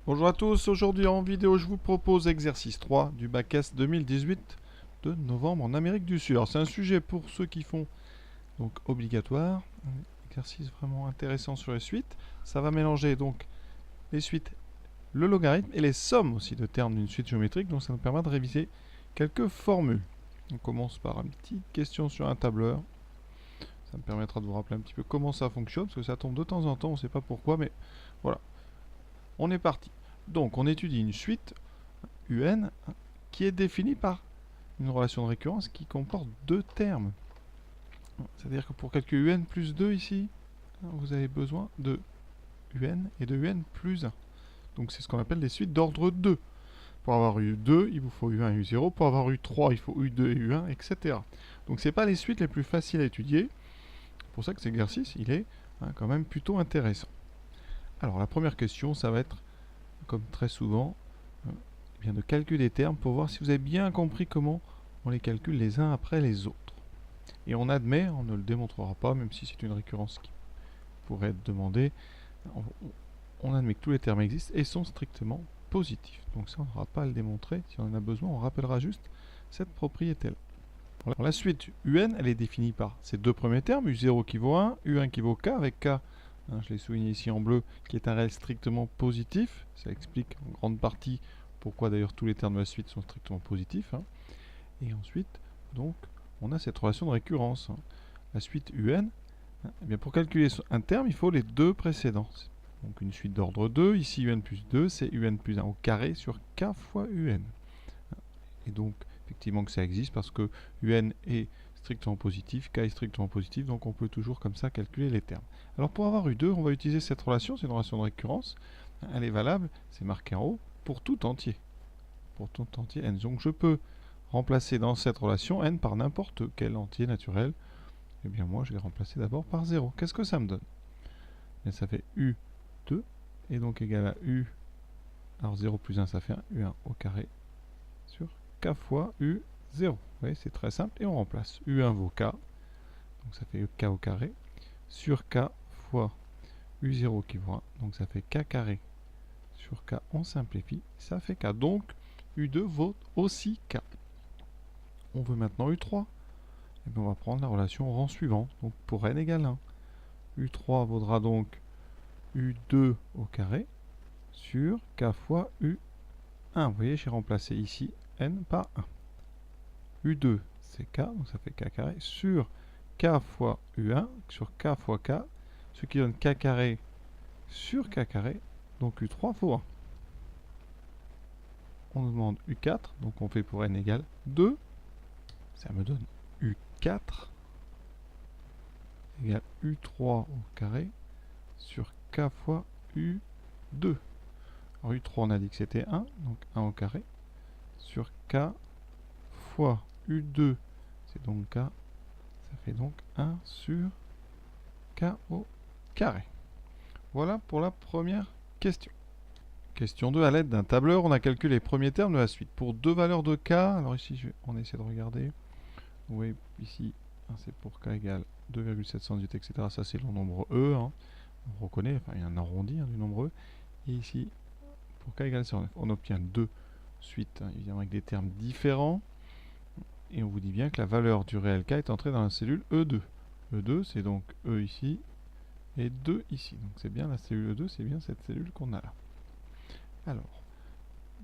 Bonjour à tous, aujourd'hui en vidéo je vous propose exercice 3 du bac S 2018 de novembre en Amérique du Sud. Alors c'est un sujet pour ceux qui font donc obligatoire, un exercice vraiment intéressant sur les suites. Ça va mélanger donc les suites, le logarithme et les sommes aussi de termes d'une suite géométrique, donc ça nous permet de réviser quelques formules. On commence par une petite question sur un tableur. Ça me permettra de vous rappeler un petit peu comment ça fonctionne, parce que ça tombe de temps en temps, on ne sait pas pourquoi, mais voilà. On est parti. Donc on étudie une suite UN qui est définie par une relation de récurrence qui comporte deux termes. C'est-à-dire que pour calculer UN plus 2 ici, vous avez besoin de UN et de UN plus 1. Donc c'est ce qu'on appelle des suites d'ordre 2. Pour avoir eu 2, il vous faut U1 et U0. Pour avoir eu 3, il faut U2 et U1, etc. Donc ce n'est pas les suites les plus faciles à étudier. C'est pour ça que cet exercice, il est quand même plutôt intéressant. Alors la première question, ça va être, comme très souvent, bien de calculer des termes pour voir si vous avez bien compris comment on les calcule les uns après les autres. Et on admet, on ne le démontrera pas, même si c'est une récurrence qui pourrait être demandée, on admet que tous les termes existent et sont strictement positifs. Donc ça, on n'aura pas à le démontrer. Si on en a besoin, on rappellera juste cette propriété-là. Alors, la suite UN, elle est définie par ces deux premiers termes, U0 qui vaut 1, U1 qui vaut K, avec K, je l'ai souligné ici en bleu, qui est un réel strictement positif. Ça explique en grande partie pourquoi d'ailleurs tous les termes de la suite sont strictement positifs. Et ensuite, donc, on a cette relation de récurrence. La suite UN, eh bien pour calculer un terme, il faut les deux précédents. Donc une suite d'ordre 2, ici UN plus 2, c'est UN plus 1 au carré sur K fois UN. Et donc, effectivement que ça existe parce que UN est strictement positif, K est strictement positif, donc on peut toujours comme ça calculer les termes. Alors pour avoir U2, on va utiliser cette relation, c'est une relation de récurrence. Elle est valable, c'est marqué en haut, pour tout entier. Pour tout entier N. Donc je peux remplacer dans cette relation N par n'importe quel entier naturel. Eh bien moi je vais remplacer d'abord par 0. Qu'est-ce que ça me donne? Bien, ça fait U2, et donc égal à U. Alors 0 plus 1 ça fait 1, U1 au carré sur K fois U0. Vous voyez, c'est très simple, et on remplace. U1 vaut K, donc ça fait K au carré, sur K fois U0 qui vaut 1, donc ça fait K carré sur K, on simplifie, ça fait K. Donc U2 vaut aussi K. On veut maintenant U3. Et bien on va prendre la relation au rang suivant. Donc pour n égale 1, U3 vaudra donc U2 au carré sur K fois U1. Vous voyez, j'ai remplacé ici n par 1. U2 c'est K, donc ça fait K carré, sur K fois U1, sur K fois K, ce qui donne K carré sur K carré, donc U3 vaut 1. On nous demande U4, donc on fait pour n égale 2, ça me donne U4 égale U3 au carré sur K fois U2. Alors U3 on a dit que c'était 1, donc 1 au carré sur K fois U2, c'est donc K, ça fait donc 1 sur K au carré. Voilà pour la première question. Question 2, à l'aide d'un tableur, on a calculé les premiers termes de la suite. Pour deux valeurs de K, alors ici on essaie de regarder. Oui, ici c'est pour K égale 2,718, etc. Ça c'est le nombre E, on reconnaît, enfin il y a un arrondi du nombre E. Et ici, pour K égale 109, on obtient deux suites, évidemment avec des termes différents. Et on vous dit bien que la valeur du réel K est entrée dans la cellule E2. E2 c'est donc E ici, et 2 ici. Donc c'est bien la cellule E2, c'est bien cette cellule qu'on a là. Alors,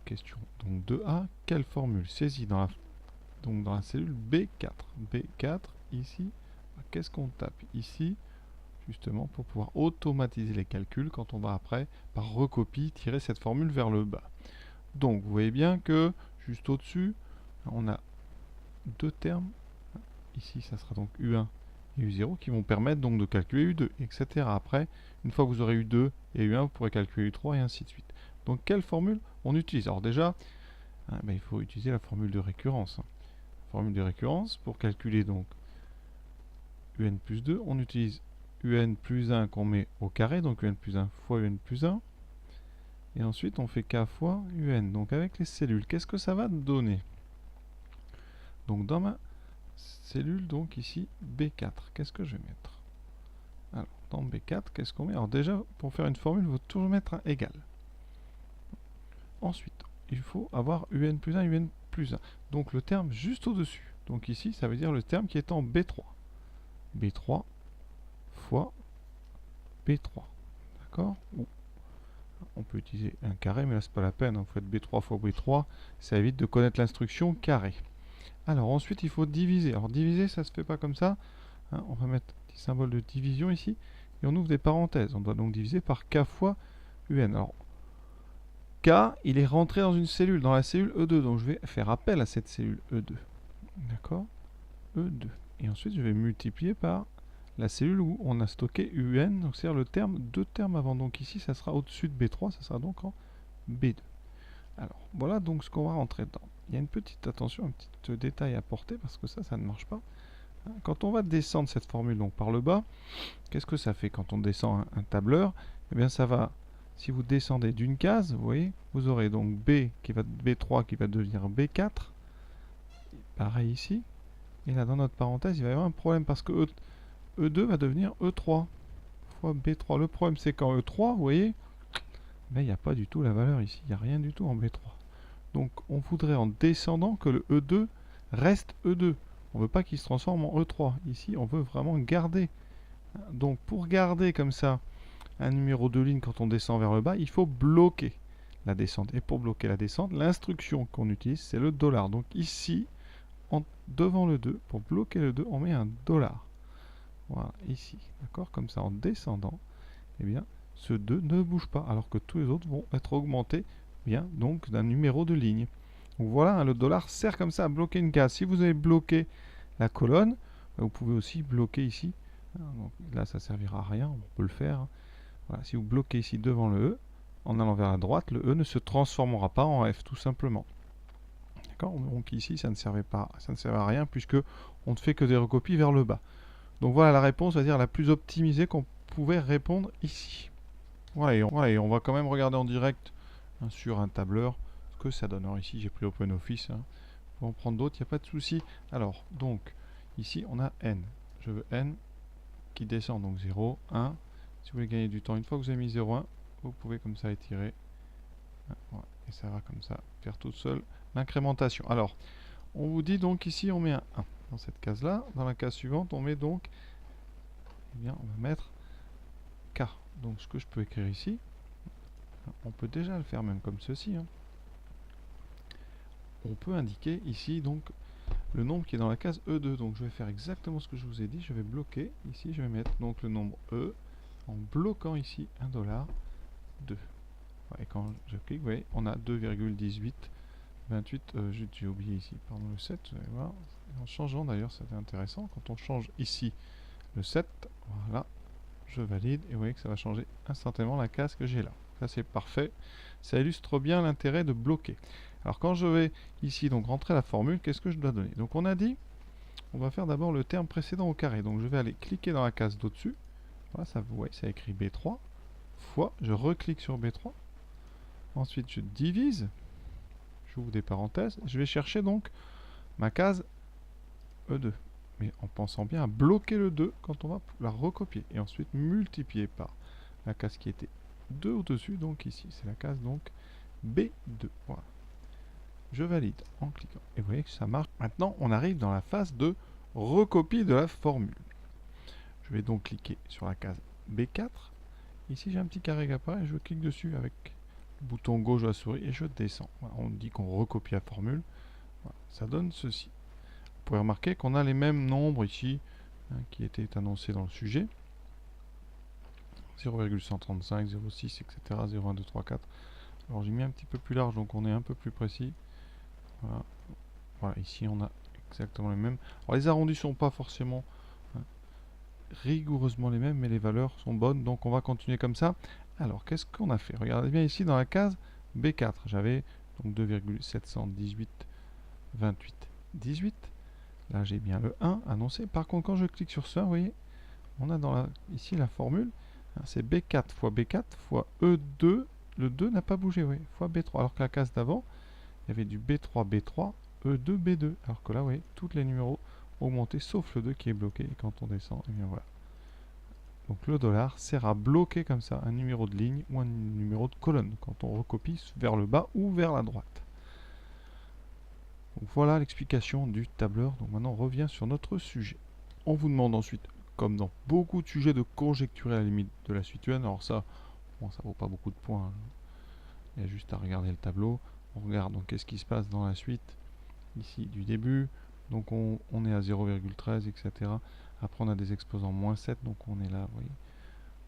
question donc 2A, quelle formule saisie dans la cellule B4? B4 ici, qu'est-ce qu'on tape ici? Justement pour pouvoir automatiser les calculs quand on va après, par recopie, tirer cette formule vers le bas. Donc vous voyez bien que juste au-dessus, on a deux termes. Ici, ça sera donc U1 et U0 qui vont permettre donc de calculer U2, etc. Après, une fois que vous aurez U2 et U1, vous pourrez calculer U3 et ainsi de suite. Donc quelle formule on utilise? Alors déjà, il faut utiliser la formule de récurrence. Formule de récurrence, pour calculer donc UN plus 2, on utilise UN plus 1 qu'on met au carré, donc UN plus 1 fois UN plus 1. Et ensuite, on fait K fois UN. Donc avec les cellules, qu'est-ce que ça va donner? Donc dans ma cellule, donc ici, B4, qu'est-ce que je vais mettre? Alors, dans B4, qu'est-ce qu'on met? Alors déjà, pour faire une formule, il faut toujours mettre un égal. Ensuite, il faut avoir UN plus 1, UN plus 1. Donc le terme juste au-dessus. Donc ici, ça veut dire le terme qui est en B3. B3 fois B3. D'accord? On peut utiliser un carré, mais là, c'est pas la peine. Vous faites B3 fois B3. Ça évite de connaître l'instruction carré. Alors ensuite, il faut diviser. Alors diviser, ça se fait pas comme ça. Hein, on va mettre un petit symbole de division ici. Et on ouvre des parenthèses. On doit donc diviser par K fois UN. Alors, K, il est rentré dans une cellule, dans la cellule E2. Donc je vais faire appel à cette cellule E2. D'accord? E2. Et ensuite, je vais multiplier par la cellule où on a stocké UN, donc c'est-à-dire le terme, deux termes avant. Donc ici, ça sera au-dessus de B3, ça sera donc en B2. Alors, voilà donc ce qu'on va rentrer dedans. Il y a une petite attention, un petit détail à porter, parce que ça ne marche pas. Quand on va descendre cette formule donc par le bas, qu'est-ce que ça fait quand on descend un tableur? Eh bien, ça va, si vous descendez d'une case, vous voyez, vous aurez donc B3 qui va devenir B4. Pareil ici. Et là, dans notre parenthèse, il va y avoir un problème parce que E2 va devenir E3 fois B3. Le problème, c'est qu'en E3, vous voyez, mais il n'y a pas du tout la valeur ici. Il n'y a rien du tout en B3. Donc, on voudrait en descendant que le E2 reste E2. On ne veut pas qu'il se transforme en E3. Ici, on veut vraiment garder. Donc, pour garder comme ça un numéro de ligne quand on descend vers le bas, il faut bloquer la descente. Et pour bloquer la descente, l'instruction qu'on utilise, c'est le $. Donc ici, devant le 2, pour bloquer le 2, on met un $. Voilà, ici. D'accord? Comme ça, en descendant, eh bien, ce 2 ne bouge pas, alors que tous les autres vont être augmentés, bien, donc, d'un numéro de ligne. Donc voilà, hein, le $, sert comme ça à bloquer une case. Si vous avez bloqué la colonne, vous pouvez aussi bloquer ici. Donc, là, ça ne servira à rien, on peut le faire. Hein. Voilà, si vous bloquez ici devant le E, en allant vers la droite, le E ne se transformera pas en F, tout simplement. D'accord? Donc ici, ça ne servait à rien, puisque on ne fait que des recopies vers le bas. Donc voilà la réponse, c'est-à-dire la plus optimisée qu'on pouvait répondre ici. Voilà, et on va quand même regarder en direct hein, sur un tableur ce que ça donne. Alors ici, j'ai pris OpenOffice. Hein. On va en prendre d'autres, il n'y a pas de souci. Alors, donc, ici, on a N. Je veux N qui descend, donc 0, 1. Si vous voulez gagner du temps, une fois que vous avez mis 0, 1, vous pouvez comme ça étirer. Voilà, et ça va comme ça faire toute seule l'incrémentation. Alors, on vous dit donc ici, on met un 1 dans cette case-là. Dans la case suivante, on met donc, eh bien, on va mettre K. Donc, ce que je peux écrire ici, on peut déjà le faire même comme ceci. Hein. On peut indiquer ici, donc, le nombre qui est dans la case E2. Donc, je vais faire exactement ce que je vous ai dit. Je vais bloquer. Ici, je vais mettre donc le nombre E en bloquant ici $, 2. Et quand je clique, vous voyez, on a 2,1828. J'ai oublié ici, pardon, le 7. Vous allez voir. En changeant d'ailleurs, c'était intéressant. Quand on change ici le 7, voilà, je valide. Et vous voyez que ça va changer instantanément la case que j'ai là. Ça, c'est parfait. Ça illustre bien l'intérêt de bloquer. Alors, quand je vais ici, donc rentrer la formule, qu'est-ce que je dois donner? Donc, on a dit, on va faire d'abord le terme précédent au carré. Donc, je vais aller cliquer dans la case d'au-dessus. Voilà, ça, vous voyez, ça écrit B3 fois. Je reclique sur B3. Ensuite, je divise, j'ouvre des parenthèses, je vais chercher donc ma case E2. Mais en pensant bien à bloquer le 2 quand on va la recopier. Et ensuite multiplier par la case qui était 2 au-dessus, donc ici, c'est la case donc B2. Voilà. Je valide en cliquant. Et vous voyez que ça marche. Maintenant, on arrive dans la phase de recopie de la formule. Je vais donc cliquer sur la case B4. Ici, j'ai un petit carré qui apparaît, je clique dessus avec bouton gauche de la souris et je descends. Voilà, on dit qu'on recopie la formule. Voilà, ça donne ceci. Vous pouvez remarquer qu'on a les mêmes nombres ici hein, qui étaient annoncés dans le sujet. 0,135, 0,6, etc. 0,1, 2, 3, 4. Alors j'ai mis un petit peu plus large, donc on est un peu plus précis. Voilà, voilà ici on a exactement les mêmes. Alors les arrondis ne sont pas forcément rigoureusement les mêmes, mais les valeurs sont bonnes, donc on va continuer comme ça. Alors, qu'est-ce qu'on a fait? Regardez bien ici dans la case B4, j'avais donc 2,718, 28, 18. Là, j'ai bien le 1 annoncé. Par contre, quand je clique sur ça, vous voyez, on a ici la formule. Hein, c'est B4 fois B4 fois E2. Le 2 n'a pas bougé, oui, fois B3. Alors que la case d'avant, il y avait du B3, B3, E2, B2. Alors que là, vous voyez, tous les numéros augmentés, sauf le 2 qui est bloqué. Et quand on descend, et bien voilà. Donc le dollar sert à bloquer comme ça un numéro de ligne ou un numéro de colonne quand on recopie vers le bas ou vers la droite. Donc voilà l'explication du tableur. Donc maintenant on revient sur notre sujet. On vous demande ensuite, comme dans beaucoup de sujets, de conjecturer la limite de la suite UN. Alors ça, bon, ça vaut pas beaucoup de points, hein. Il y a juste à regarder le tableau. On regarde donc qu'est-ce qui se passe dans la suite ici du début. Donc on est à 0,13, etc. Après on a des exposants moins 7, donc on est là, vous voyez.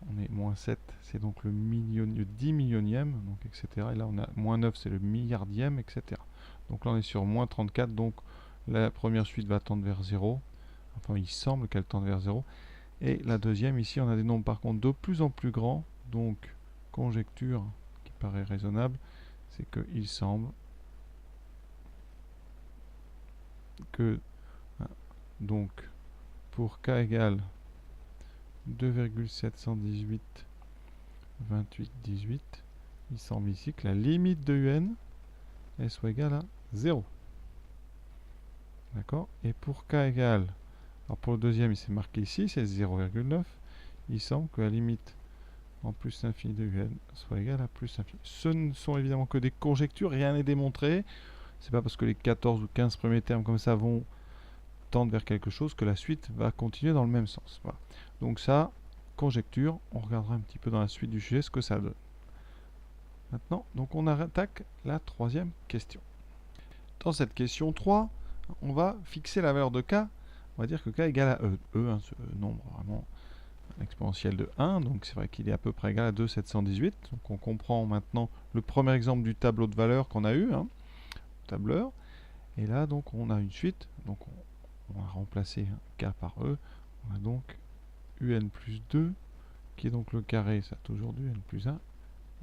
On est moins 7, c'est donc le 10 millionième, donc etc. Et là on a moins 9, c'est le milliardième, etc. Donc là on est sur moins 34, donc la première suite va tendre vers 0. Enfin il semble qu'elle tende vers 0. Et la deuxième, ici on a des nombres par contre de plus en plus grands, donc conjecture qui paraît raisonnable, c'est qu'il semble que donc pour k égale 2,718 28 18, il semble ici que la limite de UN elle soit égale à 0. D'accord? Et pour k égale, alors pour le deuxième il s'est marqué ici, c'est 0,9, il semble que la limite en plus infini de UN soit égale à plus infini. Ce ne sont évidemment que des conjectures, rien n'est démontré. C'est pas parce que les 14 ou 15 premiers termes comme ça vont tendre vers quelque chose que la suite va continuer dans le même sens. Voilà. Donc ça, conjecture, on regardera un petit peu dans la suite du sujet ce que ça donne. Maintenant, donc on attaque la troisième question. Dans cette question 3, on va fixer la valeur de k. On va dire que k égale à E. E, hein, ce nombre vraiment exponentiel de 1, donc c'est vrai qu'il est à peu près égal à 2,718. Donc on comprend maintenant le premier exemple du tableau de valeurs qu'on a eu, hein, tableur. Et là, donc, on a une suite. Donc, on va remplacer k par E. On a donc UN plus 2, qui est donc le carré, ça a toujours du UN plus 1,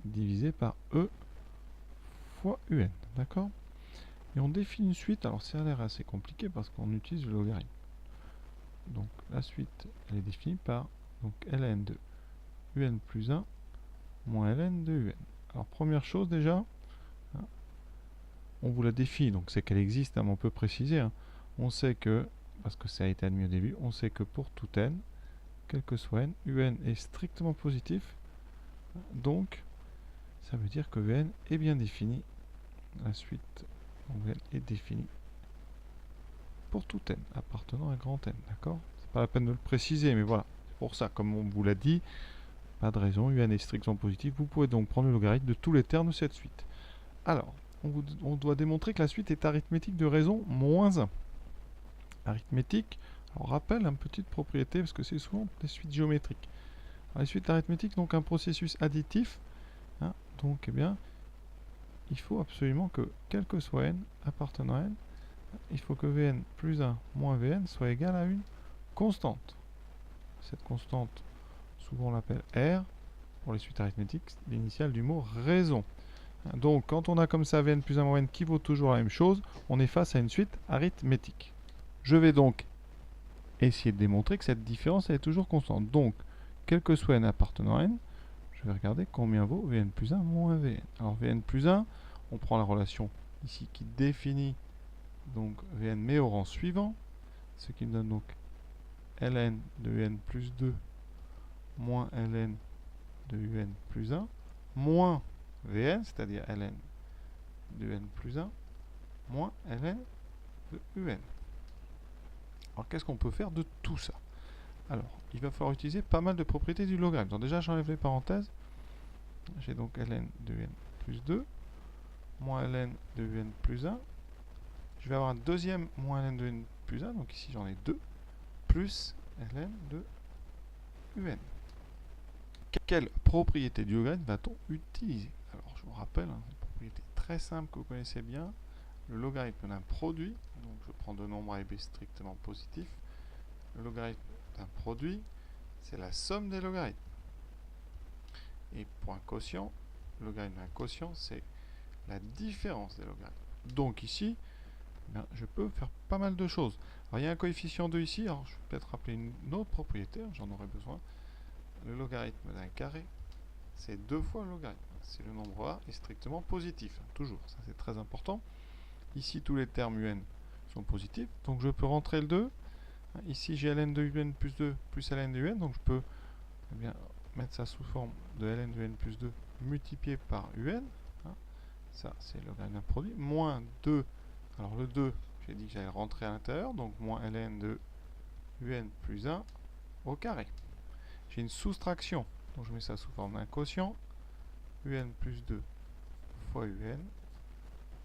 divisé par E fois UN. D'accord? Et on définit une suite. Alors, ça a l'air assez compliqué parce qu'on utilise le logarithme. Donc, la suite, elle est définie par donc, ln de UN plus 1 moins ln de UN. Alors, première chose déjà, hein, on vous la définit, donc c'est qu'elle existe, hein, mais on peut préciser. Hein. On sait que, parce que ça a été admis au début, on sait que pour tout n, quel que soit n, un est strictement positif. Donc, ça veut dire que un est bien défini. La suite, un est définie pour tout n, appartenant à grand n. D'accord? C'est pas la peine de le préciser, mais voilà. C'est pour ça, comme on vous l'a dit, pas de raison, un est strictement positif. Vous pouvez donc prendre le logarithme de tous les termes de cette suite. Alors, on doit démontrer que la suite est arithmétique de raison moins 1. Arithmétique, on rappelle une petite propriété, parce que c'est souvent des suites géométriques. Alors, les suites arithmétiques, donc un processus additif, hein, donc eh bien, il faut absolument que, quel que soit n appartenant à n, il faut que Vn plus 1 moins Vn soit égal à une constante. Cette constante, souvent on l'appelle R, pour les suites arithmétiques, l'initiale du mot raison. Donc, quand on a comme ça Vn plus 1 moins Vn qui vaut toujours la même chose, on est face à une suite arithmétique. Je vais donc essayer de démontrer que cette différence elle est toujours constante. Donc, quel que soit n appartenant à n, je vais regarder combien vaut Vn plus 1 moins Vn. Alors, Vn plus 1, on prend la relation ici qui définit donc Vn mais au rang suivant, ce qui me donne donc ln de un plus 2 moins ln de un plus 1 moins Vn, c'est-à-dire ln de n plus 1 moins ln de un. Alors qu'est-ce qu'on peut faire de tout ça? Alors, il va falloir utiliser pas mal de propriétés du logarithme. Donc déjà, j'enlève les parenthèses. J'ai donc ln de n plus 2 moins ln de un plus 1. Je vais avoir un deuxième moins ln de n plus 1, donc ici j'en ai 2, plus ln de un. Quelle propriété du logarithme va-t-on utiliser? Alors, je vous rappelle, hein, une propriété très simple que vous connaissez bien, le logarithme d'un produit, donc je prends deux nombres A et B strictement positifs, le logarithme d'un produit, c'est la somme des logarithmes. Et pour un quotient, le logarithme d'un quotient, c'est la différence des logarithmes. Donc ici, bien, je peux faire pas mal de choses. Alors il y a un coefficient 2 ici, alors je vais peut-être rappeler une autre propriété, j'en aurai besoin. Le logarithme d'un carré, c'est 2 fois le logarithme. C'est le nombre A est strictement positif, toujours, ça c'est très important. Ici, tous les termes un sont positifs, donc je peux rentrer le 2. Ici, j'ai ln de un plus 2 plus ln de un, donc je peux eh bien, mettre ça sous forme de ln de n plus 2 multiplié par un. Hein, ça, c'est le gradient produit. Moins 2. Alors le 2, j'ai dit que j'allais rentrer à l'intérieur. Donc moins ln de un plus 1 au carré. J'ai une soustraction. Donc je mets ça sous forme d'un quotient. Un plus 2 fois un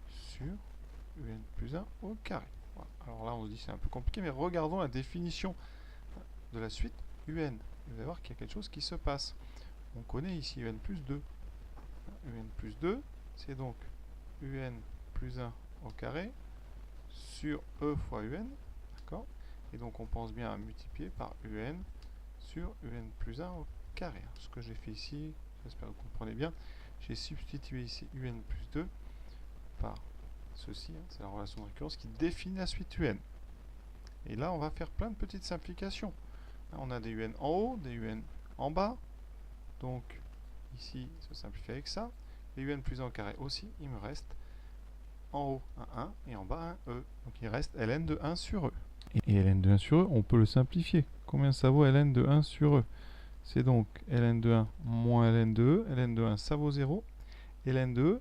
sur un plus 1 au carré. Voilà. Alors là, on se dit c'est un peu compliqué, mais regardons la définition de la suite un. Vous allez voir qu'il y a quelque chose qui se passe. On connaît ici un plus 2. Un plus 2, c'est donc un plus 1 au carré sur e fois un. D'accord? Et donc on pense bien à multiplier par un sur un plus 1 au carré. Alors, ce que j'ai fait ici, j'espère que vous comprenez bien, j'ai substitué ici un plus 2 par ceci, hein, c'est la relation de récurrence qui définit la suite un. Et là, on va faire plein de petites simplifications. On a des un en haut, des un en bas. Donc, ici, ça simplifie avec ça. Et un plus 1 au carré aussi, il me reste en haut un 1 et en bas un e. Donc, il reste ln de 1 sur e. Et ln de 1 sur e, on peut le simplifier. Combien ça vaut ln de 1 sur e? C'est donc ln de 1 moins ln de e. Ln de 1, ça vaut 0. Et ln de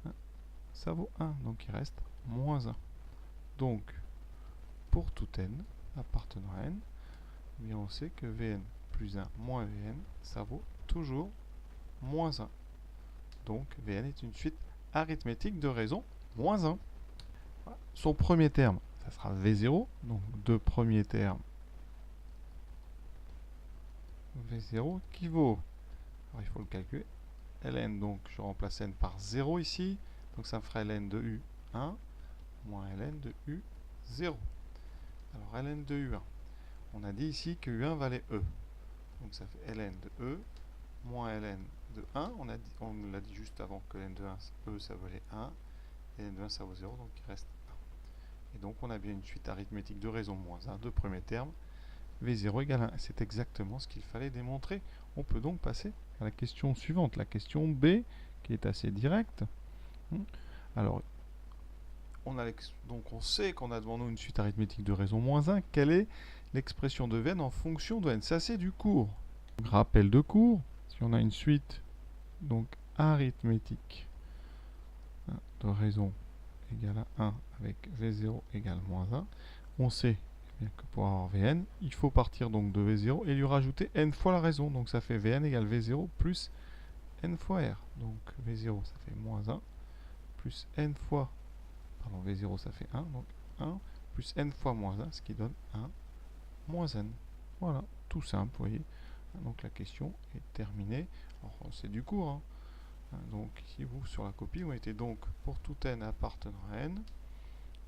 e, ça vaut 1. Donc, il reste moins 1. Donc, pour tout n appartenant à n, eh bien on sait que Vn plus 1 moins Vn, ça vaut toujours moins 1. Donc Vn est une suite arithmétique de raison moins 1. Voilà. Son premier terme, ça sera V0. Donc deux premiers termes V0 qui vaut, alors il faut le calculer, ln, donc je remplace n par 0 ici, donc ça me ferait ln de U1 moins ln de U0. Alors ln de U1, on a dit ici que U1 valait E. Donc ça fait ln de E moins ln de 1. On l'a dit juste avant que ln de 1, E ça valait 1. Et ln de 1 ça vaut 0, donc il reste 1. Et donc on a bien une suite arithmétique de raison moins 1, deux premiers termes. V0 égale 1. C'est exactement ce qu'il fallait démontrer. On peut donc passer à la question suivante, la question B, qui est assez directe. Alors, donc on sait qu'on a devant nous une suite arithmétique de raison moins 1. Quelle est l'expression de Vn en fonction de n? Ça, c'est du cours. Donc, rappel de cours, si on a une suite donc arithmétique de raison égale à 1 avec V0 égale moins 1, on sait que pour avoir Vn, il faut partir donc de V0 et lui rajouter n fois la raison. Donc ça fait Vn égale V0 plus n fois R. Donc V0 ça fait moins 1 plus n fois, pardon, V0 ça fait 1, donc 1 plus n fois moins 1, ce qui donne 1 moins n. Voilà, tout simple, vous voyez. Donc la question est terminée. C'est du cours, hein. Donc ici, vous, sur la copie, vous mettez donc pour tout n appartenant à n,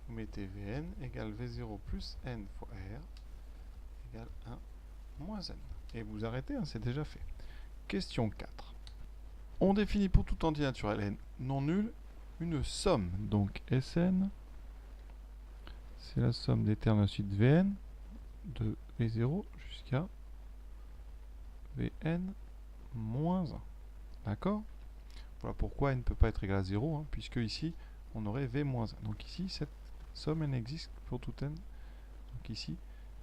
vous mettez Vn égale V0 plus n fois R égale 1 moins n. Et vous arrêtez, hein, c'est déjà fait. Question 4. On définit pour tout entier naturel n non nul une somme. Donc Sn, c'est la somme des termes de la suite Vn de V0 jusqu'à Vn moins 1. D'accord? Voilà pourquoi n ne peut pas être égal à 0, hein, puisque ici, on aurait V moins 1. Donc ici, cette somme, elle n'existe pour tout n. Donc ici,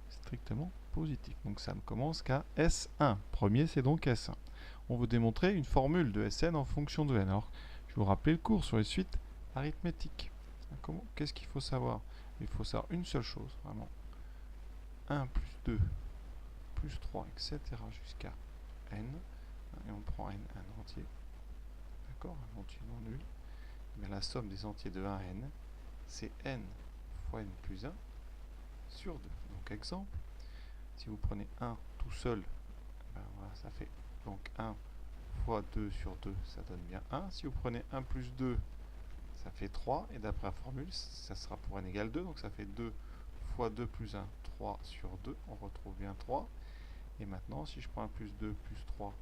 strictement positif. Donc ça ne commence qu'à S1. Premier, c'est donc S1. On veut démontrer une formule de Sn en fonction de n. Alors, je vais vous rappeler le cours sur les suites arithmétiques. Qu'est-ce qu'il faut savoir? Il faut savoir une seule chose, vraiment. 1 plus 2 plus 3, etc. jusqu'à n. Et on prend n un entier. D'accord? Un entier non nul. Mais la somme des entiers de 1 à n, c'est n fois n plus 1 sur 2. Donc exemple, si vous prenez 1 tout seul, ben voilà, ça fait donc 1 fois 2 sur 2, ça donne bien 1. Si vous prenez 1 plus 2, ça fait 3. Et d'après la formule, ça sera pour n égale 2. Donc ça fait 2 fois 2 plus 1, 3 sur 2. On retrouve bien 3. Et maintenant, si je prends 1 plus 2 plus 3,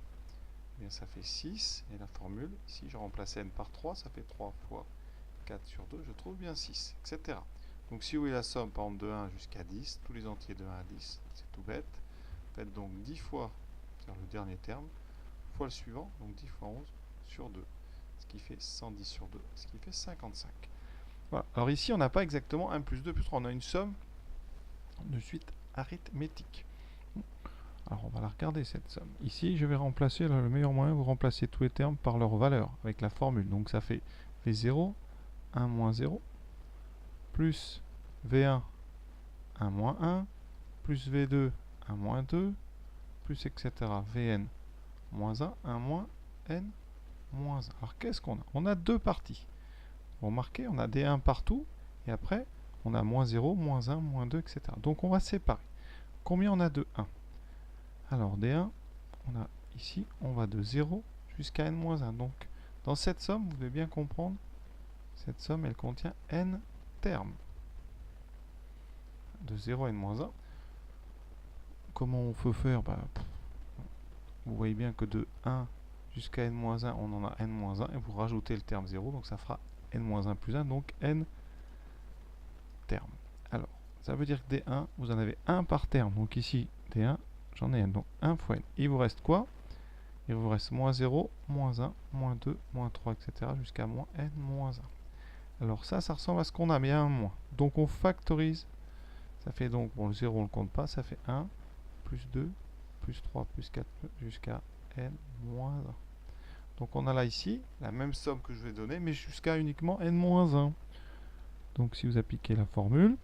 eh bien ça fait 6. Et la formule, ici je remplace n par 3, ça fait 3 fois 4 sur 2, je trouve bien 6, etc. Donc si vous voulez la somme, par exemple, de 1 jusqu'à 10, tous les entiers de 1 à 10, c'est tout bête. Faites donc 10 fois, c'est le dernier terme, fois le suivant, donc 10 fois 11 sur 2, ce qui fait 110 sur 2, ce qui fait 55. Voilà. Alors ici, on n'a pas exactement 1 plus 2 plus 3, on a une somme de suite arithmétique. Alors on va la regarder cette somme. Ici je vais remplacer, là, le meilleur moyen, vous remplacez tous les termes par leur valeur avec la formule. Donc ça fait V0, 1 moins 0, plus V1, 1 moins 1, plus V2, 1 moins 2, plus etc. Vn, moins 1, 1 moins n, moins 1. Alors qu'est-ce qu'on a? On a deux parties. Vous remarquez, on a des 1 partout, et après, on a moins 0, moins 1, moins 2, etc. Donc on va séparer. Combien on a de 1? Alors des 1, on a ici, on va de 0 jusqu'à n-1. Donc dans cette somme, vous devez bien comprendre, cette somme, elle contient n termes. De 0 à n-1. Comment on peut faire? Vous voyez bien que de 1 jusqu'à n-1, on en a n-1, et vous rajoutez le terme 0, donc ça fera n-1 plus 1, donc n termes. Alors, ça veut dire que des 1, vous en avez 1 par terme. Donc ici, des 1, j'en ai n, donc 1 fois n. Il vous reste quoi? Il vous reste moins 0, moins 1, moins 2, moins 3, etc. jusqu'à moins n moins 1. Alors ça ressemble à ce qu'on a, mais il y a un moins. Donc on factorise. Ça fait donc, bon, le 0 on ne le compte pas, ça fait 1, plus 2, plus 3, plus 4, jusqu'à n moins 1. Donc on a là ici la même somme que je vais donner, mais jusqu'à uniquement n moins 1. Donc si vous appliquez la formule,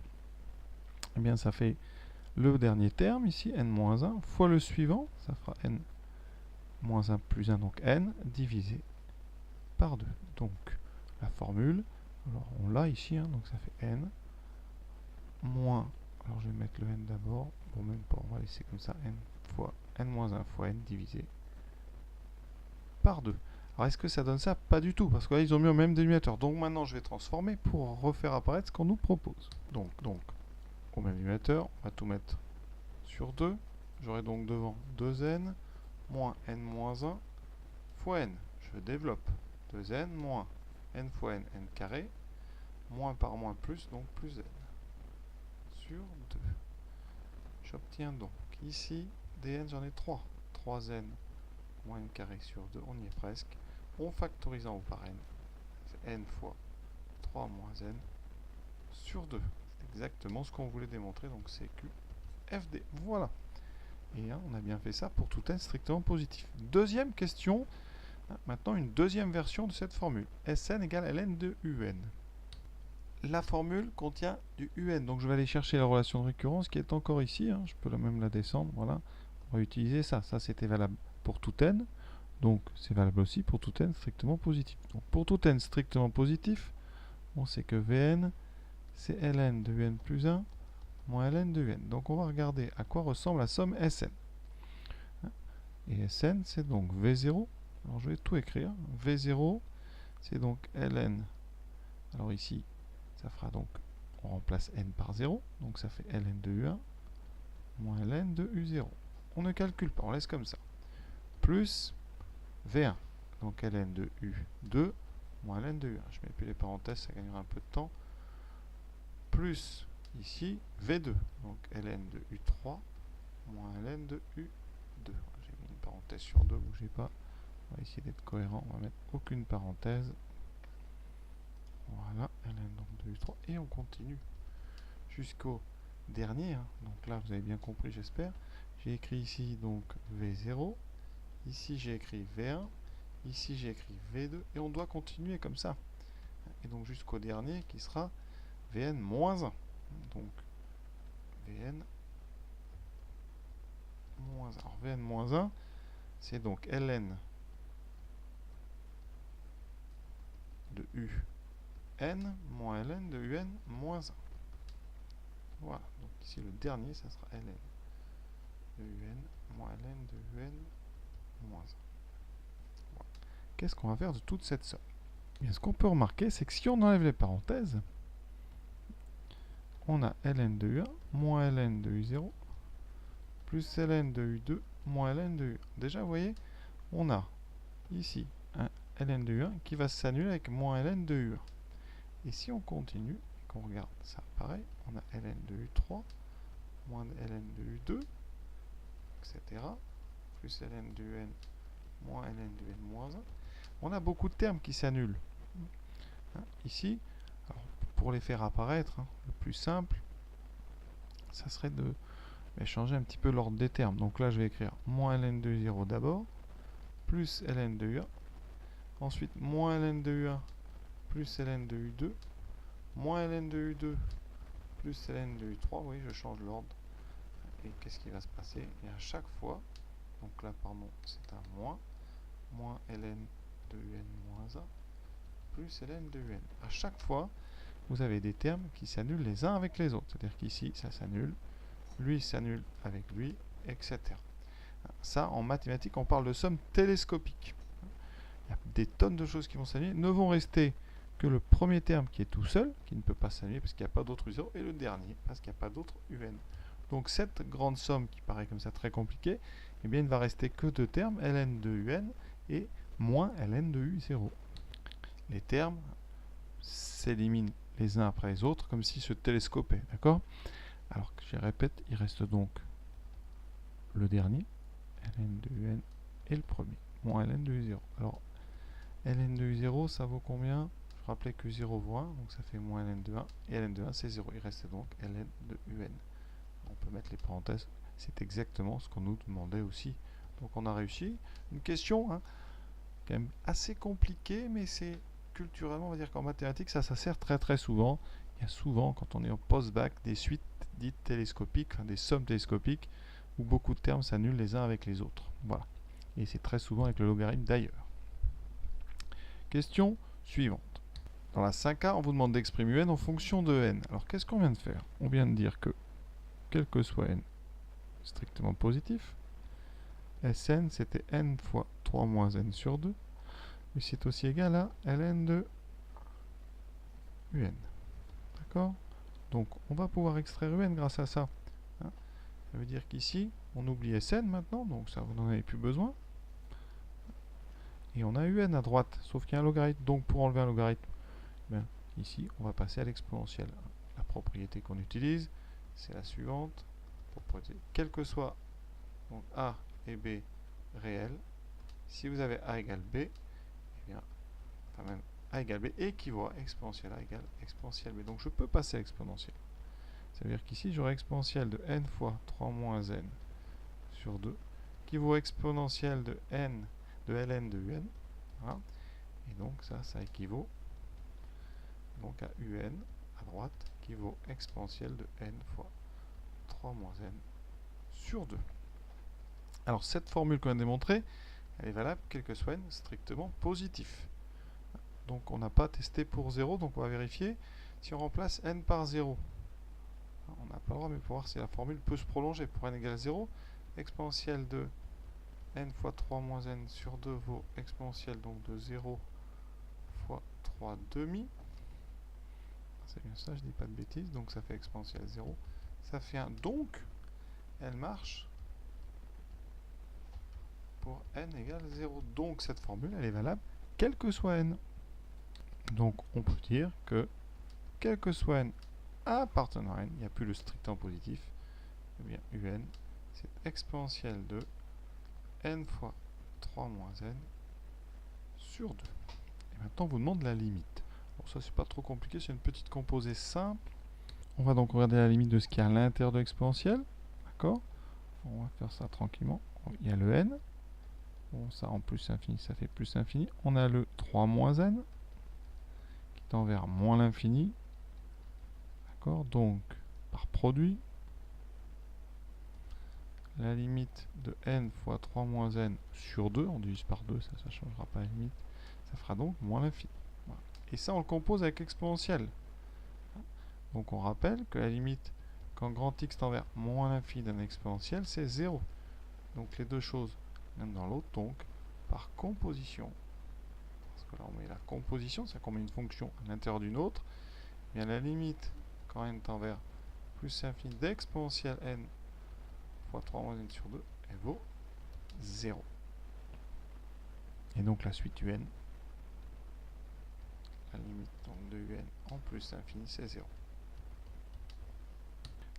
eh bien ça fait le dernier terme ici, n moins 1, fois le suivant, ça fera n moins 1 plus 1, donc n, divisé par 2. Donc la formule, alors on l'a ici, hein, donc ça fait n moins, alors je vais mettre le n d'abord, bon même pas, on va laisser comme ça, n fois n moins 1 fois n divisé par 2. Alors est-ce que ça donne ça? Pas du tout, parce que là ils ont mis au même dénominateur. Donc maintenant je vais transformer pour refaire apparaître ce qu'on nous propose. Donc au même dénominateur, on va tout mettre sur 2. J'aurai donc devant 2n moins n moins 1 fois n. Je développe 2n moins n fois n, n carré, moins par moins plus, donc plus n sur 2. J'obtiens donc ici dn, j'en ai 3. 3n moins n carré sur 2, on y est presque. En factorisant par n, c'est n fois 3 moins n sur 2. C'est exactement ce qu'on voulait démontrer, donc c'est QFD. Voilà. Et hein, on a bien fait ça pour tout n strictement positif. Deuxième question, maintenant une deuxième version de cette formule. Sn égale Ln de Un. La formule contient du Un, donc je vais aller chercher la relation de récurrence qui est encore ici, hein. Je peux même la descendre, voilà. On va utiliser ça, ça c'était valable pour tout n, donc c'est valable aussi pour tout n strictement positif. Donc pour tout n strictement positif, on sait que Vn c'est Ln de Un plus 1 moins Ln de Un. Donc on va regarder à quoi ressemble la somme Sn. Et Sn c'est donc V0, alors je vais tout écrire, V0 c'est donc Ln, alors ici ça fera donc, on remplace n par 0, donc ça fait Ln de U1 moins Ln de U0. On ne calcule pas, on laisse comme ça. Plus V1, donc Ln de U2 moins Ln de U1. Je ne mets plus les parenthèses, ça gagnera un peu de temps. Plus ici V2, donc Ln de U3 moins Ln de U2. J'ai mis une parenthèse sur 2, bougez pas. On va essayer d'être cohérent, on va mettre aucune parenthèse. Voilà, Ln donc de U3, et on continue jusqu'au dernier, hein. Donc là vous avez bien compris, j'espère. J'ai écrit ici donc V0, ici j'ai écrit V1, ici j'ai écrit V2, et on doit continuer comme ça. Et donc jusqu'au dernier qui sera Vn moins 1. Donc Vn moins 1. Alors Vn moins 1, c'est donc Ln de Un moins Ln de Un moins 1. Voilà, donc ici le dernier, ça sera Ln de Un moins Ln de Un moins 1. Voilà. Qu'est-ce qu'on va faire de toute cette somme? Bien, ce qu'on peut remarquer, c'est que si on enlève les parenthèses, on a Ln de U1 moins Ln de U0 plus Ln de U2 moins Ln de U1. Déjà, vous voyez, on a ici un Ln de U1 qui va s'annuler avec moins Ln de U1. Et si on continue, et qu'on regarde ça, pareil, on a Ln de U3 moins Ln de U2, etc. Plus Ln de Un moins Ln de N moins 1. On a beaucoup de termes qui s'annulent. Hein, ici, alors, pour les faire apparaître, hein, le plus simple, ça serait de Mais changer un petit peu l'ordre des termes. Donc là, je vais écrire moins ln de u0 d'abord, plus ln de u1. Ensuite, moins ln de u1, plus ln de u2, moins ln de u2, plus ln de u3. Oui, je change l'ordre. Et qu'est-ce qui va se passer? Et à chaque fois, donc là, pardon, c'est un moins ln de un moins 1, plus ln de un. À chaque fois, vous avez des termes qui s'annulent les uns avec les autres. C'est-à-dire qu'ici, ça s'annule, lui s'annule avec lui, etc. Ça, en mathématiques, on parle de somme télescopique. Il y a des tonnes de choses qui vont s'annuler. Ne vont rester que le premier terme qui est tout seul, qui ne peut pas s'annuler parce qu'il n'y a pas d'autre u0, et le dernier parce qu'il n'y a pas d'autre un. Donc cette grande somme qui paraît comme ça très compliquée, eh bien il ne va rester que deux termes, ln de un et moins ln de u0. Les termes s'éliminent les uns après les autres comme s'ils se télescopaient, d'accord? Alors que je répète, il reste donc le dernier, ln de un, et le premier, moins ln de u0. Alors ln de u0, ça vaut combien? Je rappelais que u0 vaut 1, donc ça fait moins ln de 1, et ln de 1 c'est 0. Il reste donc ln de un. On peut mettre les parenthèses, c'est exactement ce qu'on nous demandait aussi. Donc on a réussi. Une question hein, quand même assez compliquée, mais c'est culturellement, on va dire qu'en mathématiques, ça sert très très souvent. Il y a souvent, quand on est en post-bac, des suites dites télescopiques, enfin des sommes télescopiques, où beaucoup de termes s'annulent les uns avec les autres. Voilà. Et c'est très souvent avec le logarithme d'ailleurs. Question suivante. Dans la 5a, on vous demande d'exprimer un en fonction de n. Alors qu'est-ce qu'on vient de faire? On vient de dire que quel que soit n strictement positif, Sn c'était n fois 3 moins n sur 2, et c'est aussi égal à ln de un. D'accord? Donc on va pouvoir extraire un grâce à ça. Hein, ça veut dire qu'ici, on oublie Sn maintenant, donc ça vous n'en avez plus besoin. Et on a un à droite, sauf qu'il y a un logarithme. Donc pour enlever un logarithme, ben, ici on va passer à l'exponentielle. La propriété qu'on utilise, c'est la suivante. Propriété, quel que soit donc A et B réels, si vous avez A égale B, eh bien, enfin même A égale B équivaut à exponentielle A égale exponentielle B. Donc je peux passer à l'exponentielle. Ça veut dire qu'ici j'aurai exponentielle de n fois 3 moins n sur 2, qui vaut exponentielle de n de ln de un. Voilà. Et donc ça équivaut donc à un à droite, qui vaut exponentielle de n fois 3 moins n sur 2. Alors cette formule qu'on a démontrée, elle est valable quel que soit n strictement positif. Donc on n'a pas testé pour 0, donc on va vérifier si on remplace n par 0. On n'a pas le droit, mais pour voir si la formule peut se prolonger. Pour n égale 0, exponentielle de n fois 3 moins n sur 2 vaut exponentielle donc de 0 fois 3 demi. C'est bien ça, je dis pas de bêtises, donc ça fait exponentielle 0. Ça fait 1, donc elle marche pour n égale 0. Donc cette formule, elle est valable quel que soit n. Donc on peut dire que quel que soit n appartenant à n, il n'y a plus le strictement positif, eh bien un, c'est exponentielle de n fois 3 moins n sur 2. Et maintenant, on vous demande la limite. Bon, ça, c'est pas trop compliqué, c'est une petite composée simple. On va donc regarder la limite de ce qu'il y a à l'intérieur de l'exponentielle. D'accord? On va faire ça tranquillement. Il y a le n. Bon, ça en plus infini, ça fait plus infini. On a le 3 moins n, qui tend vers moins l'infini. D'accord? Donc, par produit, la limite de n fois 3 moins n sur 2, on divise par 2, ça ne changera pas la limite, ça fera donc moins l'infini. Voilà. Et ça, on le compose avec exponentielle. Donc on rappelle que la limite, quand grand X tend vers moins l'infini d'un exponentiel, c'est 0. Donc les deux choses, l'un dans l'autre, donc par composition, parce que là on met la composition, c'est-à-dire qu'on met une fonction à l'intérieur d'une autre, et bien la limite, quand n tend vers plus l'infini d'exponentielle n fois 3 moins n sur 2, elle vaut 0. Et donc la suite un, la limite donc de un en plus l'infini, c'est 0.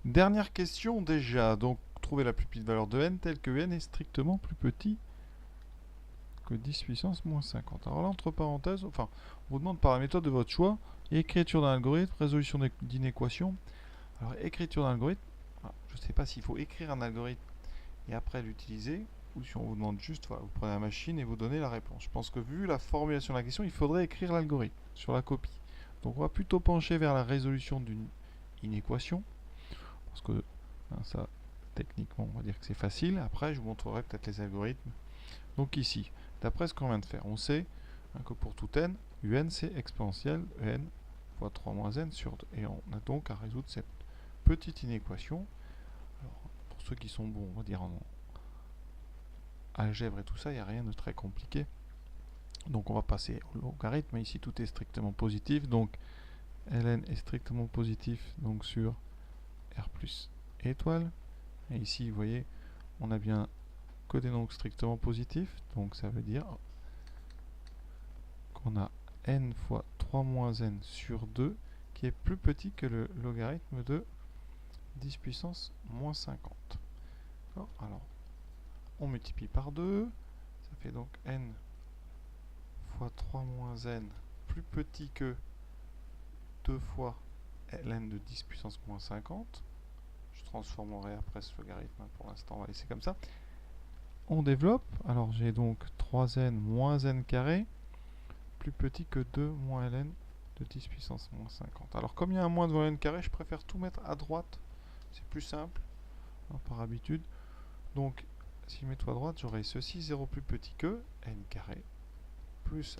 Dernière question déjà, donc trouver la plus petite valeur de n telle que n est strictement plus petit que 10 puissance moins 50. Alors là, entre parenthèses, enfin, on vous demande par la méthode de votre choix, écriture d'un algorithme, résolution d'une équation. Alors écriture d'un algorithme, Alors, je ne sais pas s'il faut écrire un algorithme et après l'utiliser, ou si on vous demande juste, voilà, vous prenez la machine et vous donnez la réponse. Je pense que vu la formulation de la question, il faudrait écrire l'algorithme sur la copie. Donc on va plutôt pencher vers la résolution d'une équation, parce que ça, techniquement, on va dire que c'est facile. Après, je vous montrerai peut-être les algorithmes. Donc ici, d'après ce qu'on vient de faire, on sait que pour tout n, un c'est exponentielle en fois 3 moins n sur 2. Et on a donc à résoudre cette petite inéquation. Alors, pour ceux qui sont bons, on va dire en algèbre et tout ça, il n'y a rien de très compliqué. Donc on va passer au logarithme. Ici, tout est strictement positif. Donc ln est strictement positif donc sur r plus étoile. Et ici, vous voyez, on a bien que des nombres strictement positifs. Donc ça veut dire qu'on a n fois 3 moins n sur 2 qui est plus petit que le logarithme de 10 puissance moins 50. Alors, on multiplie par 2. Ça fait donc n fois 3 moins n plus petit que 2 fois ln de 10 puissance moins 50. Je transformerai après ce logarithme. Pour l'instant, on va laisser comme ça. On développe. Alors, j'ai donc 3n moins n carré plus petit que 2 moins ln de 10 puissance moins 50. Alors, comme il y a un moins devant ln carré, je préfère tout mettre à droite. C'est plus simple, hein, par habitude. Donc, si je mets tout à droite, j'aurai ceci 0 plus petit que n carré plus,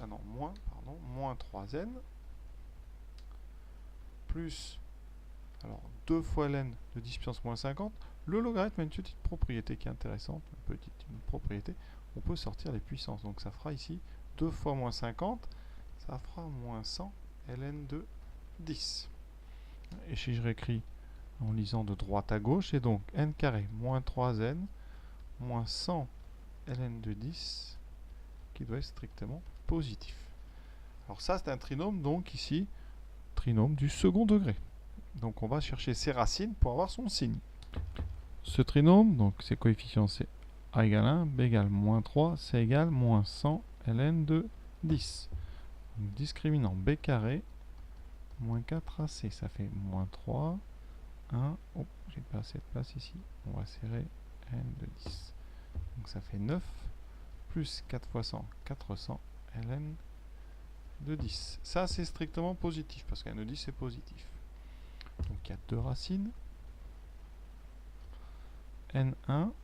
moins 3n plus, alors 2 fois ln de 10 puissance moins 50. Le logarithme a une petite propriété qui est intéressante, une propriété, on peut sortir les puissances. Donc ça fera ici 2 fois moins 50, ça fera moins 100 ln de 10. Et si je réécris en lisant de droite à gauche, c'est donc n carré moins 3n moins 100 ln de 10 qui doit être strictement positif. Alors ça, c'est un trinôme, donc ici, trinôme du second degré. Donc on va chercher ses racines pour avoir son signe. Ce trinôme, donc ses coefficients, c'est a égale 1, b égale moins 3, c égale moins 100 ln de 10. Donc, discriminant b carré moins 4ac, ça fait moins 3, 1, oh, j'ai pas assez de place ici, on va serrer n de 10. Donc ça fait 9, plus 4 fois 100, 400 ln de 10. Ça, c'est strictement positif, parce qu'un de 10, c'est positif. Donc il y a deux racines. n1, donc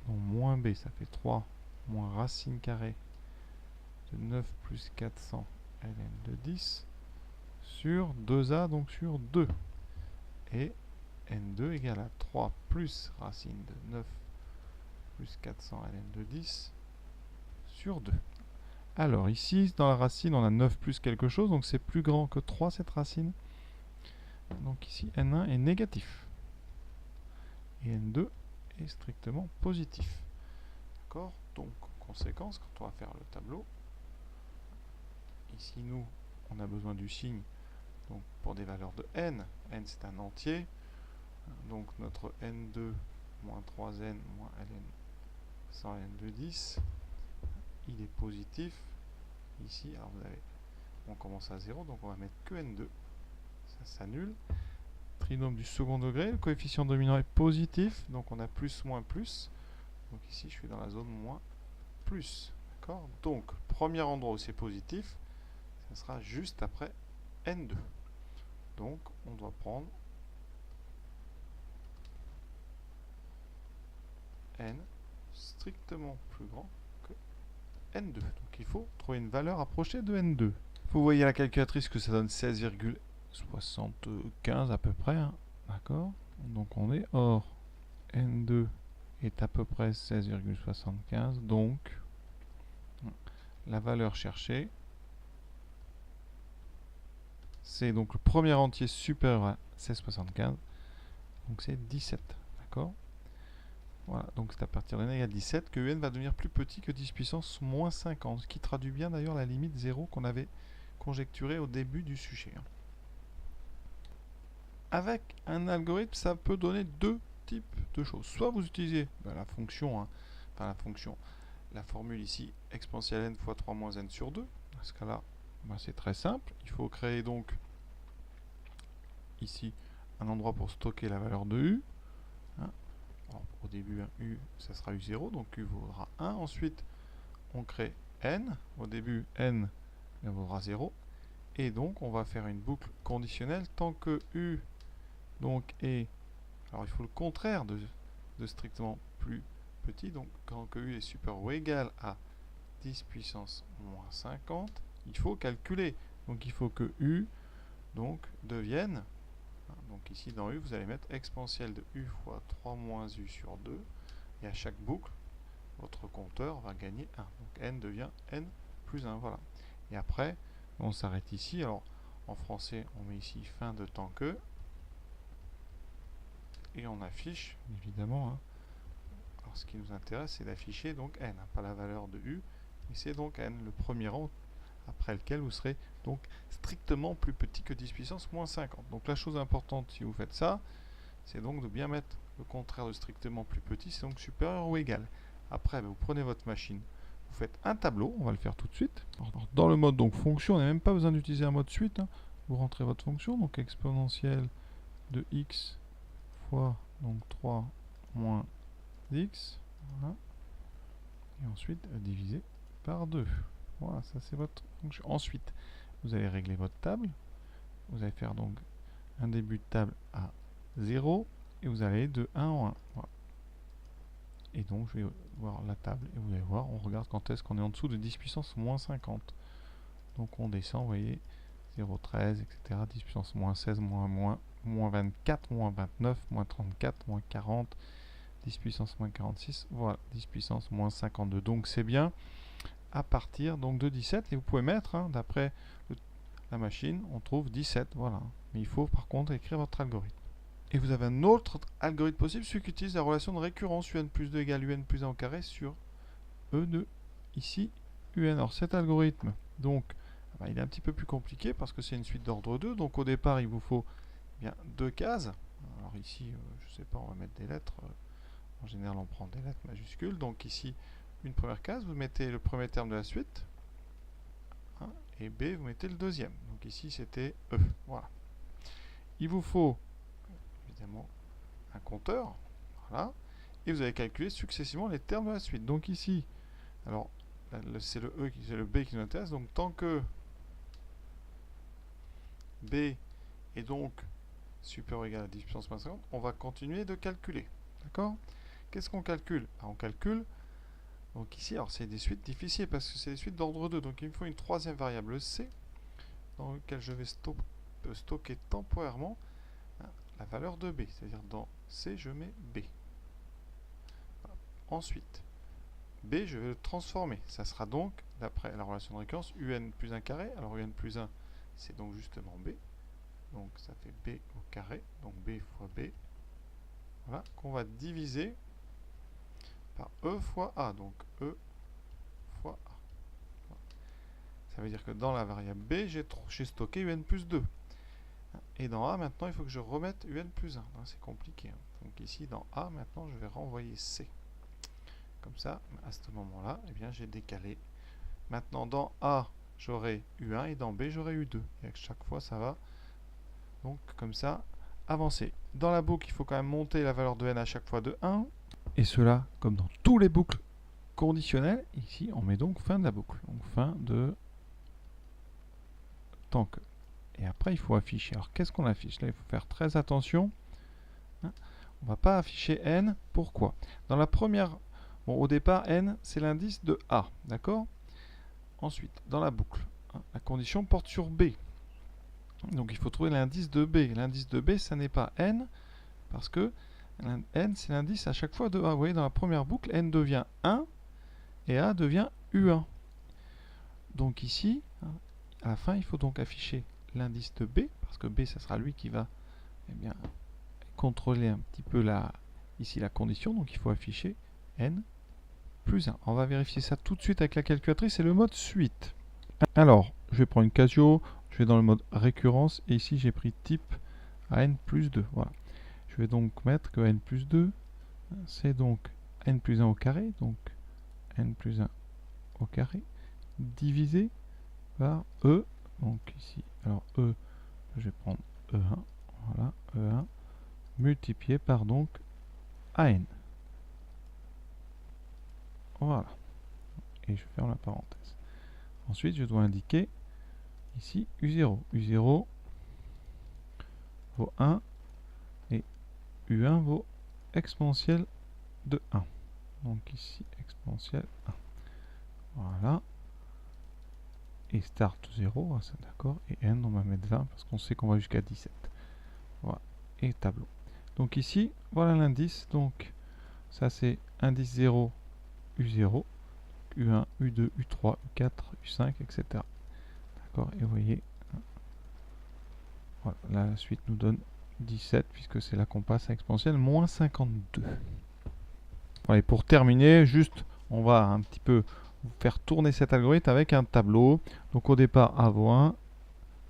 moins b, ça fait 3, moins racine carrée de 9 plus 400 ln de 10, sur 2a, donc sur 2. Et n2 égale à 3 plus racine de 9 plus 400 ln de 10 sur 2. Alors ici, dans la racine, on a 9 plus quelque chose, donc c'est plus grand que 3 cette racine. Donc ici, n1 est négatif. Et n2 est strictement positif. D'accord? Donc, en conséquence, quand on va faire le tableau, ici, nous, on a besoin du signe donc, pour des valeurs de n. n, c'est un entier. Donc, notre n2 moins 3n moins ln 100 ln de 10, il est positif. Ici, alors vous avez, on commence à 0, donc on va mettre que n2. Ça s'annule. Trinôme du second degré, le coefficient dominant est positif, donc on a plus, moins, plus. Donc ici, je suis dans la zone moins, plus. D'accord? Donc, premier endroit où c'est positif, ça sera juste après n2. Donc, on doit prendre n strictement plus grand que n2. Donc, il faut trouver une valeur approchée de n2. Vous voyez à la calculatrice que ça donne 16,75 à peu près. Hein. D'accord? Donc, on est hors n2 est à peu près 16,75. Donc, la valeur cherchée, c'est donc le premier entier supérieur à 16,75. Donc, c'est 17. D'accord? Voilà, donc c'est à partir de n égale 17 que un va devenir plus petit que 10 puissance moins 50, ce qui traduit bien d'ailleurs la limite 0 qu'on avait conjecturée au début du sujet. Avec un algorithme, ça peut donner deux types de choses. Soit vous utilisez la fonction, la formule ici, exponentielle n fois 3 moins n sur 2. Dans ce cas-là, c'est très simple. Il faut créer donc ici un endroit pour stocker la valeur de u. Hein. Alors, au début, U, ça sera U0, donc U vaudra 1. Ensuite, on crée N. Au début, N vaudra 0. Et donc, on va faire une boucle conditionnelle tant que U donc est... Alors, il faut le contraire de strictement plus petit. Donc, quand que U est supérieur ou égal à 10 puissance moins 50, il faut calculer. Donc, il faut que U donc, devienne... Donc, ici, dans U, vous allez mettre exponentielle de U fois 3 moins U sur 2. Et à chaque boucle, votre compteur va gagner 1. Donc, N devient N plus 1. Voilà. Et après, on s'arrête ici. Alors, en français, on met ici fin de temps que. Et on affiche, évidemment. Alors, ce qui nous intéresse, c'est d'afficher donc N. Pas la valeur de U, mais c'est donc N, le premier rang après lequel vous serez donc strictement plus petit que 10 puissance moins 50. Donc, la chose importante, si vous faites ça, c'est donc de bien mettre le contraire de strictement plus petit, c'est donc supérieur ou égal. Après, vous prenez votre machine, vous faites un tableau, on va le faire tout de suite. Alors, dans le mode donc fonction, on n'a même pas besoin d'utiliser un mode suite. Vous rentrez votre fonction, donc exponentielle de x fois donc 3 moins x, voilà. Et ensuite divisé par 2. Voilà, ça c'est votre fonction. Ensuite, vous allez régler votre table. Vous allez faire donc un début de table à 0 et vous allez de 1 en 1. Voilà. Et donc je vais voir la table et vous allez voir, on regarde quand est-ce qu'on est en dessous de 10 puissance moins 50. Donc on descend, vous voyez, 0,13, etc. 10 puissance moins 16, moins 24, moins 29, moins 34, moins 40, 10 puissance moins 46, voilà, 10 puissance moins 52. Donc c'est bien à partir donc de 17, et vous pouvez mettre, d'après la machine, on trouve 17, voilà. Mais il faut par contre écrire votre algorithme. Et vous avez un autre algorithme possible, celui qui utilise la relation de récurrence UN plus 2 égale UN plus 1 au carré sur E de ici UN. Alors cet algorithme, donc, il est un petit peu plus compliqué parce que c'est une suite d'ordre 2. Donc au départ, il vous faut bien 2 cases. Alors ici, je ne sais pas, on va mettre des lettres. En général, on prend des lettres majuscules. Donc ici, une première case, vous mettez le premier terme de la suite. Et B, vous mettez le deuxième. Donc ici, c'était E. Voilà. Il vous faut évidemment un compteur. Voilà. Et vous allez calculer successivement les termes de la suite. Donc ici, alors, c'est le E, c'est le B qui nous intéresse. Donc tant que B est donc supérieur ou égal à 10 puissance moins 50, on va continuer de calculer. D'accord? Qu'est-ce qu'on calcule? On calcule, donc ici, alors c'est des suites difficiles parce que c'est des suites d'ordre 2. Donc il me faut une troisième variable C dans laquelle je vais stocker temporairement la valeur de B. C'est-à-dire dans C, je mets B. Voilà. Ensuite, B, je vais le transformer. Ça sera donc, d'après la relation de récurrence, UN plus 1 carré. Alors UN plus 1, c'est donc justement B. Donc ça fait B au carré. Donc B fois B. Voilà, qu'on va diviser par E fois A. Donc E fois A. Voilà. Ça veut dire que dans la variable B, j'ai stocké UN plus 2. Et dans A, maintenant, il faut que je remette UN plus 1. C'est compliqué. Donc ici, dans A, maintenant, je vais renvoyer C. Comme ça, à ce moment-là, eh bien, j'ai décalé. Maintenant, dans A, j'aurai U1 et dans B, j'aurai U2. Et à chaque fois, ça va, donc, comme ça, avancer. Dans la boucle, il faut quand même monter la valeur de N à chaque fois de 1. Et cela, comme dans tous les boucles conditionnelles, ici, on met donc fin de la boucle. Donc, fin de tant que. Et après, il faut afficher. Alors, qu'est-ce qu'on affiche? Là, il faut faire très attention. On ne va pas afficher N. Pourquoi? Dans la première... Bon, au départ, N, c'est l'indice de A. D'accord? Ensuite, dans la boucle, la condition porte sur B. Donc, il faut trouver l'indice de B. L'indice de B, ça n'est pas N, parce que N, c'est l'indice à chaque fois de A. Vous voyez, dans la première boucle, N devient 1 et A devient U1. Donc ici, à la fin, il faut donc afficher l'indice de B, parce que B, ça sera lui qui va contrôler un petit peu ici la condition. Donc il faut afficher N plus 1. On va vérifier ça tout de suite avec la calculatrice. C'est le mode suite. Alors, je vais prendre une Casio. Je vais dans le mode récurrence. Et ici, j'ai pris type à N plus 2. Voilà. Je vais donc mettre que N plus 2, c'est donc N plus 1 au carré. Donc N plus 1 au carré. Divisé par E. Donc ici, alors E, je vais prendre E1. Voilà, E1. Multiplié par donc AN. Voilà. Et je ferme la parenthèse. Ensuite, je dois indiquer ici U0. U0 vaut 1 et U1 vaut exponentielle de 1. Donc ici, exponentielle 1. Voilà. Et start 0, c'est d'accord. Et N, on va mettre 20 parce qu'on sait qu'on va jusqu'à 17. Voilà. Et tableau. Donc ici, voilà l'indice. Donc ça c'est indice 0, U0, U1, U2, U3, U4, U5, etc. D'accord. Et vous voyez, voilà, là, la suite nous donne 17 puisque c'est là qu'on passe à exponentielle moins 52. Voilà, et pour terminer, juste, on va un petit peu faire tourner cet algorithme avec un tableau. Donc au départ, A vaut 1,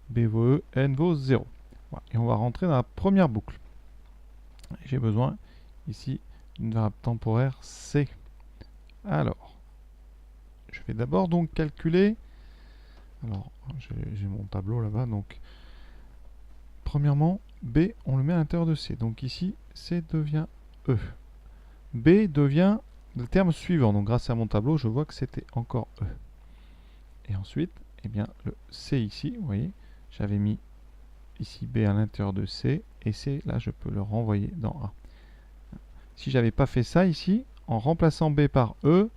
B vaut E, N vaut 0. Voilà. Et on va rentrer dans la première boucle. J'ai besoin ici d'une variable temporaire C. Alors, je vais d'abord donc calculer. Alors, j'ai mon tableau là-bas. Donc, premièrement, B, on le met à l'intérieur de C. Donc ici, C devient E. B devient le terme suivant. Donc grâce à mon tableau, je vois que c'était encore E. Et ensuite, eh bien, le C ici, vous voyez, j'avais mis ici B à l'intérieur de C. Et C, là, je peux le renvoyer dans A. Si j'avais pas fait ça ici, en remplaçant B par E,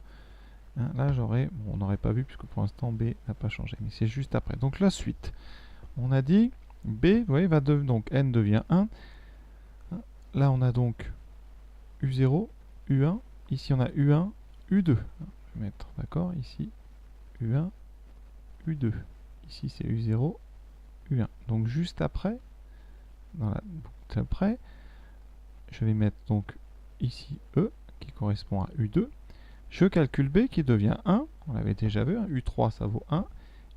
hein, là j'aurais, bon, on n'aurait pas vu puisque pour l'instant B n'a pas changé, mais c'est juste après. Donc la suite, on a dit B, vous voyez, va donc N devient 1. Là on a donc U0, U1, ici on a U1, U2. Je vais mettre, d'accord, ici U1, U2. Ici c'est U0, U1. Donc juste après, dans la boucle après, je vais mettre donc ici E qui correspond à U2. Je calcule B qui devient 1, on l'avait déjà vu, hein, U3 ça vaut 1.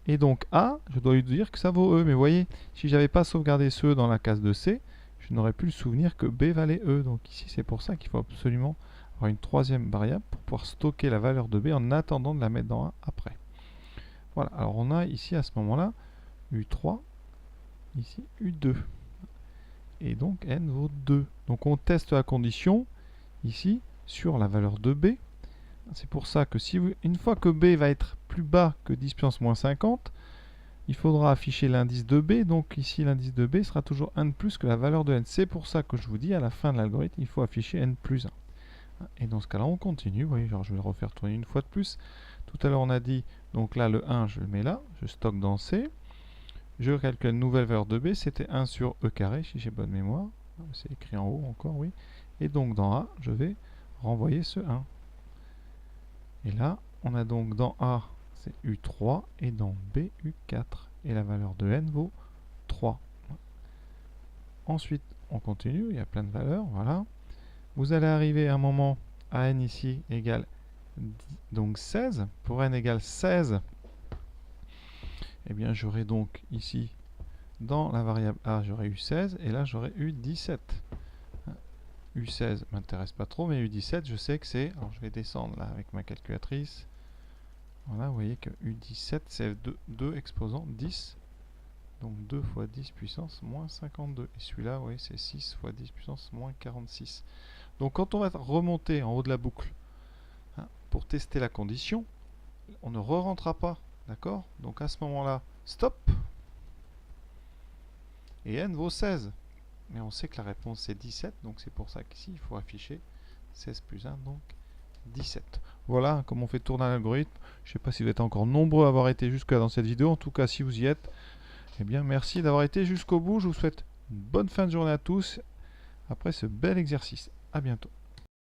Et donc A, je dois lui dire que ça vaut E. Mais vous voyez, si j'avais pas sauvegardé ce E dans la case de C, je n'aurais plus le souvenir que B valait E. Donc ici c'est pour ça qu'il faut absolument avoir une troisième variable pour pouvoir stocker la valeur de B en attendant de la mettre dans A après. Voilà, alors on a ici à ce moment-là U3, ici U2. Et donc N vaut 2. Donc on teste la condition ici sur la valeur de B. C'est pour ça que si une fois que B va être plus bas que 10 puissance moins 50, il faudra afficher l'indice de B. Donc ici, l'indice de B sera toujours 1 de plus que la valeur de N. C'est pour ça que je vous dis, à la fin de l'algorithme, il faut afficher N plus 1. Et dans ce cas-là, on continue. Vous voyez, genre, je vais le refaire tourner une fois de plus. Tout à l'heure, on a dit, donc là, le 1, je le mets là. Je stocke dans C. Je calcule une nouvelle valeur de B. C'était 1 sur E carré, si j'ai bonne mémoire. C'est écrit en haut encore, oui. Et donc, dans A, je vais renvoyer ce 1. Et là, on a donc dans A, c'est U3, et dans B, U4. Et la valeur de N vaut 3. Ensuite, on continue, il y a plein de valeurs, voilà. Vous allez arriver à un moment à N ici égale donc 16. Pour N égale 16, eh bien j'aurai donc ici, dans la variable A, j'aurai U16, et là j'aurai U17. U16 m'intéresse pas trop, mais U17, je sais que c'est... Alors je vais descendre là avec ma calculatrice. Voilà, vous voyez que U17, c'est 2 exposants 10. Donc 2 fois 10 puissance moins 52. Et celui-là, oui, c'est 6 fois 10 puissance moins 46. Donc quand on va remonter en haut de la boucle, hein, pour tester la condition, on ne re-rentrera pas. D'accord? Donc à ce moment-là, stop. Et N vaut 16. Mais on sait que la réponse c'est 17, donc c'est pour ça qu'ici il faut afficher 16 plus 1, donc 17. Voilà comment on fait tourner l'algorithme. Je ne sais pas si vous êtes encore nombreux à avoir été jusque-là dans cette vidéo. En tout cas, si vous y êtes, eh bien merci d'avoir été jusqu'au bout. Je vous souhaite une bonne fin de journée à tous après ce bel exercice. À bientôt.